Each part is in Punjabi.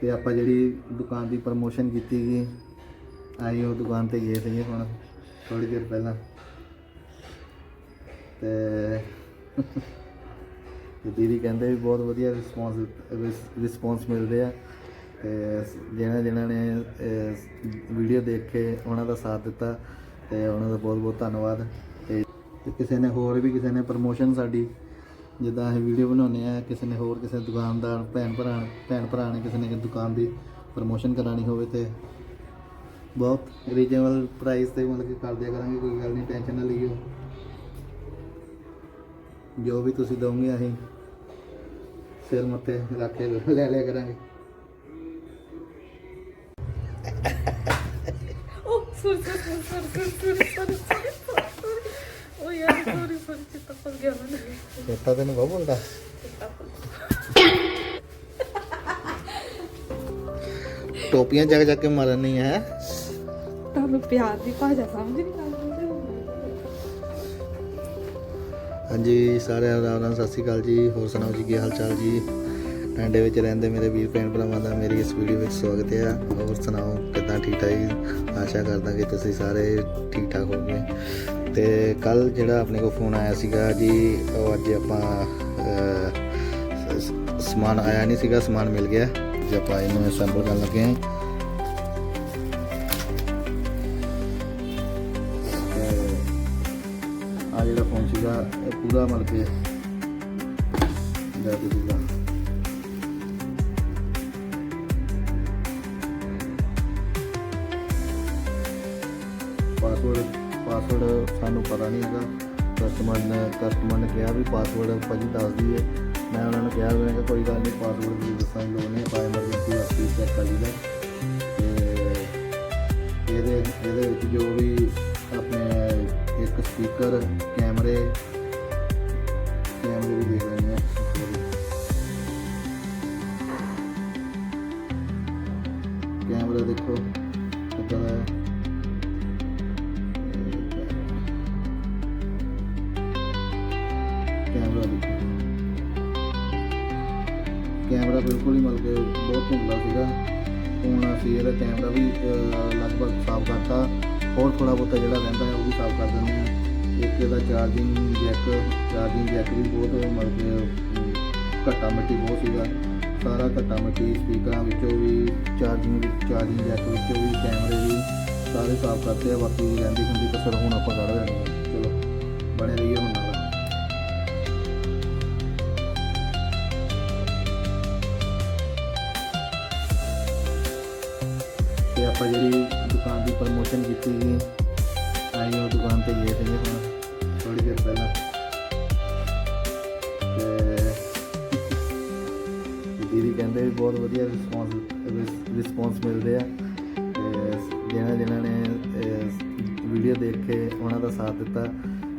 ਤੇ ਆਪਾਂ ਜਿਹੜੀ ਦੁਕਾਨ ਦੀ ਪ੍ਰਮੋਸ਼ਨ ਕੀਤੀ ਗਈ ਆਈ ਉਹ ਦੁਕਾਨ ਤੇ ਗਏ ਸੀਗੇ ਹੁਣ ਥੋੜੀ ਦੇਰ ਪਹਿਲਾਂ ਤੇ ਦੀਦੀ ਕਹਿੰਦੇ ਵੀ ਬਹੁਤ ਵਧੀਆ ਰਿਸਪੌਂਸ ਮਿਲਦੇ ਆ ਤੇ ਜਿਨ੍ਹਾਂ ਨੇ ਵੀਡੀਓ ਦੇਖ ਕੇ ਉਹਨਾਂ ਦਾ ਸਾਥ ਦਿੱਤਾ ਤੇ ਉਹਨਾਂ ਦਾ ਬਹੁਤ ਬਹੁਤ ਧੰਨਵਾਦ। ਤੇ ਕਿਸੇ ਨੇ ਹੋਰ ਵੀ ਕਿਸੇ ਨੇ ਪ੍ਰਮੋਸ਼ਨ ਸਾਡੀ ਜਿੱਦਾਂ ਅਸੀਂ ਵੀਡੀਓ ਬਣਾਉਂਦੇ ਆ ਕਿਸੇ ਨੇ ਹੋਰ ਕਿਸੇ ਦੁਕਾਨਦਾਰ ਭੈਣ ਭਰਾ ਨੇ ਕਿਸੇ ਨੇ ਦੁਕਾਨ ਦੀ ਪ੍ਰਮੋਸ਼ਨ ਕਰਾਉਣੀ ਹੋਵੇ ਤੇ ਬਹੁਤ ਰੀਜਨੇਬਲ ਪ੍ਰਾਈਸ ਤੇ ਮਤਲਬ ਕਿ ਕਰ ਦਿਆ ਕਰਾਂਗੇ। ਕੋਈ ਗੱਲ ਨਹੀਂ, ਟੈਨਸ਼ਨ ਨਾ ਲਈਓ, ਜੋ ਵੀ ਤੁਸੀਂ ਦੋਗੇ ਅਸੀਂ ਸਿਰ ਮੱਥੇ ਰੱਖ ਕੇ ਲੈ ਲਿਆ ਕਰਾਂਗੇ। ਚੇਤਾ ਤੈਨੂੰ ਬਹੁਤ ਬੋਲਦਾ ਟੋਪੀਆਂ ਜਗ ਜਗ ਕੇ ਮਾਰਨੀ ਹੈ ਤੁਹਾਨੂੰ ਪਿਆਰ ਦੀ ਭਾਸ਼ਾ ਸਮਝ ਨਹੀਂ ਲੱਗਦੀ। ਹਾਂਜੀ ਸਾਰਿਆਂ ਨੂੰ ਸਤਿ ਸ਼੍ਰੀ ਅਕਾਲ ਜੀ। ਹੋਰ ਸੁਣਾਓ ਜੀ, ਕੀ ਹਾਲ ਚਾਲ ਜੀ? ਟਾਂਡੇ ਵਿੱਚ ਰਹਿੰਦੇ ਮੇਰੇ ਵੀਰ ਭੈਣ ਭਰਾਵਾਂ ਦਾ ਮੇਰੀ ਇਸ ਵੀਡੀਓ ਵਿੱਚ ਸਵਾਗਤ ਹੈ। ਹੋਰ ਸੁਣਾਓ ਕਿੱਦਾਂ? ਠੀਕ ਠਾਕ ਜੀ? ਆਸ਼ਾ ਕਰਦਾ ਕਿ ਤੁਸੀਂ ਸਾਰੇ ਠੀਕ ਠਾਕ ਹੋਵੋਗੇ। ਤੇ ਕੱਲ ਜਿਹੜਾ ਆਪਣੇ ਕੋਲ ਫੋਨ ਆਇਆ ਸੀਗਾ ਜੀ, ਉਹ ਅੱਜ ਆਪਾਂ ਸਮਾਨ ਆਇਆ ਨਹੀਂ ਸੀਗਾ, ਸਮਾਨ ਮਿਲ ਗਿਆ ਜੀ। ਆਪਾਂ ਇਹਨੂੰ ਅਸੈਂਬਲ ਕਰਨ ਲੱਗੇ ਹਾਂ। ਆ ਜਿਹੜਾ ਫੋਨ ਸੀਗਾ ਇਹ ਪੂਰਾ ਮਤਲਬ ਕਿ ਸੀਗਾ ਪਾਸਵਰਡ ਸਾਨੂੰ ਪਤਾ ਨਹੀਂ ਹੈਗਾ। ਕਸਟਮਰ ਨੇ ਕਿਹਾ ਵੀ ਪਾਸਵਰਡ ਭਾਜੀ ਦੱਸ ਦਈਏ। ਮੈਂ ਉਹਨਾਂ ਨੂੰ ਕਿਹਾ ਮੈਂ ਕਿਹਾ ਕੋਈ ਗੱਲ ਨਹੀਂ, ਪਾਸਵਰਡ ਦੀ ਦੱਸਣ ਦੀ ਲੋੜ ਨਹੀਂ, ਆਪਾਂ ਐਮਰਜੈਂਸੀ ਵਾਸਤੇ ਚੈੱਕ ਕਰ ਲਈਦਾ। ਤੇ ਇਹਦੇ ਵਿੱਚ ਜੋ ਵੀ ਆਪਣੇ ਇੱਕ ਸਪੀਕਰ ਕੈਮਰੇ ਵੀ ਦੇਖ ਲੈਂਦੇ ਹਾਂ। ਕੈਮਰਾ ਦੇਖੋ ਕਿੱਦਾਂ ਦਾ ਹੈ। ਕੈਮਰਾ ਬਿਲਕੁਲ ਹੀ ਮਤਲਬ ਕਿ ਬਹੁਤ ਧੁੰਦਲਾ ਸੀਗਾ। ਹੁਣ ਅਸੀਂ ਇਹਦਾ ਕੈਮਰਾ ਵੀ ਲਗਭਗ ਸਾਫ਼ ਕਰਤਾ, ਹੋਰ ਥੋੜ੍ਹਾ ਬਹੁਤਾ ਜਿਹੜਾ ਰਹਿੰਦਾ ਹੈ ਉਹ ਵੀ ਸਾਫ਼ ਕਰ ਦਿੰਦੇ ਹਾਂ। ਇੱਕ ਇਹਦਾ ਚਾਰਜਿੰਗ ਜੈਕ ਵੀ ਬਹੁਤ ਮਤਲਬ ਕਿ ਘੱਟਾ ਮਿੱਟੀ ਬਹੁਤ ਸੀਗਾ, ਸਾਰਾ ਘੱਟਾ ਮਿੱਟੀ ਸਪੀਕਰਾਂ ਵਿੱਚੋਂ ਵੀ ਚਾਰਜਿੰਗ ਜੈਕ ਵਿੱਚੋਂ ਵੀ ਕੈਮਰੇ ਵੀ ਸਾਰੇ ਸਾਫ਼ ਕਰਤੇ ਆ। ਬਾਕੀ ਰਹਿੰਦੀ ਹੁੰਦੀ ਕਸਰ ਹੁਣ ਆਪਾਂ ਕੱਢ ਲੈਣੀ ਹੈ। ਚਲੋ ਬਣੇ ਰਹੀਏ ਹੁਣ ਨਾਲ। ਤੇ ਆਪਾਂ ਜਿਹੜੀ ਦੁਕਾਨ ਦੀ ਪ੍ਰਮੋਸ਼ਨ ਕੀਤੀ ਗਈ ਆਈ ਉਹ ਦੁਕਾਨ ਤੇ ਗਏ ਸੀਗੇ ਹੁਣ ਥੋੜੀ ਦੇਰ ਪਹਿਲਾਂ ਤੇ ਦੀਦੀ ਕਹਿੰਦੇ ਵੀ ਬਹੁਤ ਵਧੀਆ ਰਿਸਪੌਂਸ ਮਿਲਦੇ ਆ ਤੇ ਜਿਨ੍ਹਾਂ ਨੇ ਵੀਡੀਓ ਦੇਖ ਕੇ ਉਹਨਾਂ ਦਾ ਸਾਥ ਦਿੱਤਾ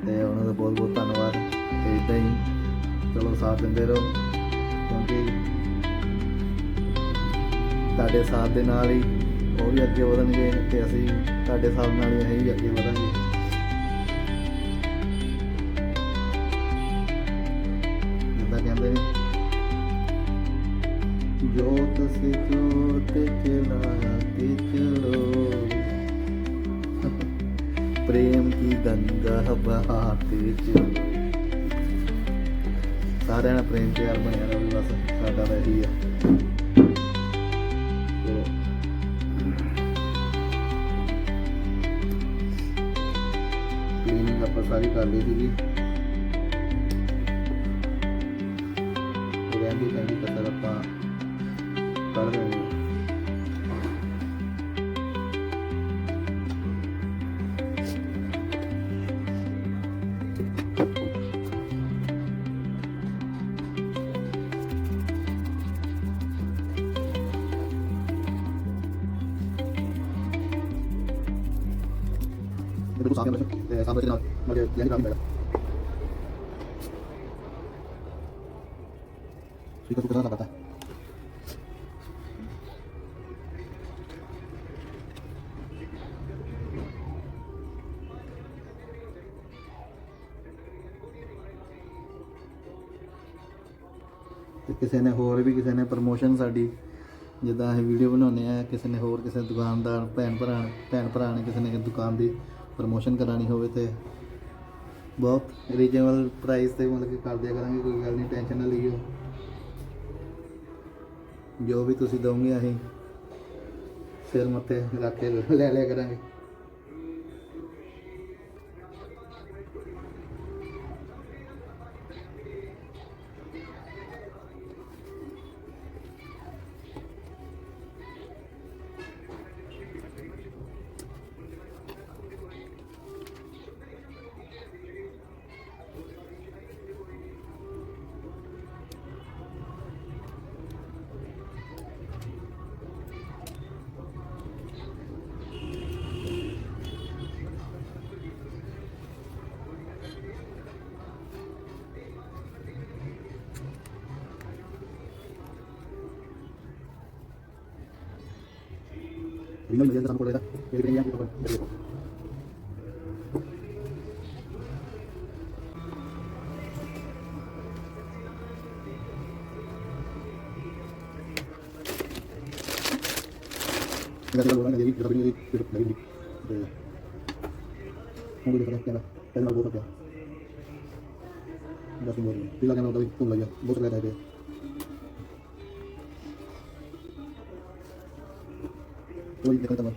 ਤੇ ਉਹਨਾਂ ਦਾ ਬਹੁਤ ਬਹੁਤ ਧੰਨਵਾਦ। ਤੇ ਇੱਦਾਂ ਹੀ ਚਲੋ ਸਾਥ ਦਿੰਦੇ ਰਹੋ, ਕਿਉਂਕਿ ਤੁਹਾਡੇ ਸਾਥ ਦੇ ਨਾਲ ਹੀ ਉਹ ਵੀ ਅੱਗੇ ਵਧਣਗੇ ਤੇ ਅਸੀਂ ਤੁਹਾਡੇ ਸਾਥ ਨਾਲ ਹੀ ਅਸੀਂ ਵੀ ਅੱਗੇ ਵਧਾਂਗੇ। ਜਿੱਦਾਂ ਕਹਿੰਦੇ ਨੇ ਜੋਤ ਸੇ ਜੋਤ ਜਲਾ ਕੇ ਚਲੋ, ਪ੍ਰੇਮ ਕੀ ਗੰਗਾ ਬਹਾਤੇ ਚਲੋ। ਸਾਰਿਆਂ ਨਾਲ ਪ੍ਰੇਮ ਪਿਆਰ ਬਣਿਆ ਰਹੇ, ਬਸ ਸਾਡਾ ਤਾਂ ਇਹੀ ਆ। ਕਲੀਨਿੰਗ ਆਪਾਂ ਸਾਰੀ ਕਰ ਲਈ ਸੀਗੀ, ਰਹਿੰਦੀ ਕਸਰ ਆਪਾਂ ਕਰ ਰਹੇ ਹਾਂ। ਬਿਲਕੁਲ ਸਾਫ਼ ਹੈ, ਸਾਫ਼ ਦੇ ਨਾਲ ਮਤਲਬ ਯਾਨੀ ਕੰਮ ਕਰਦਾ ਠੀਕ ਹੈ। ਸਾਫ਼ ਕਰਤਾ ਤੇ ਕਿਸੇ ਨੇ ਹੋਰ ਵੀ ਕਿਸੇ ਨੇ ਪ੍ਰਮੋਸ਼ਨ ਸਾਡੀ ਜਿੱਦਾਂ ਅਸੀਂ ਵੀਡੀਓ ਬਣਾਉਂਦੇ ਆ, ਕਿਸੇ ਨੇ ਹੋਰ ਕਿਸੇ ਦੁਕਾਨਦਾਰ ਭੈਣ ਭਰਾ ਨੇ ਕਿਸੇ ਨੇ ਦੁਕਾਨ ਦੀ ਪ੍ਰਮੋਸ਼ਨ ਕਰਾਉਣੀ ਹੋਵੇ ਤੇ ਬਹੁਤ ਰੀਜਨੇਬਲ ਪ੍ਰਾਈਸ ਤੇ ਮਤਲਬ ਕਿ ਕਰ ਦਿਆ ਕਰਾਂਗੇ। ਕੋਈ ਗੱਲ ਨਹੀਂ, ਟੈਨਸ਼ਨ ਨਾ ਲਈਓ। ਜੋ ਵੀ ਤੁਸੀਂ ਦਓਗੇ ਅਸੀਂ ਸਿਰ ਮੱਥੇ ਰੱਖ ਕੇ ਲੈ ਲਿਆ ਕਰਾਂਗੇ। Tinggal menjaga sama kuliah, jadi yang kita perlu. Kita tinggal bulan jadi kita pilih hidup dari ini. Mungkin kita kena mau buat apa? Ada sumbernya. Bila kena udah itu lagi, bos lihat aja. Tuh ini teman-teman.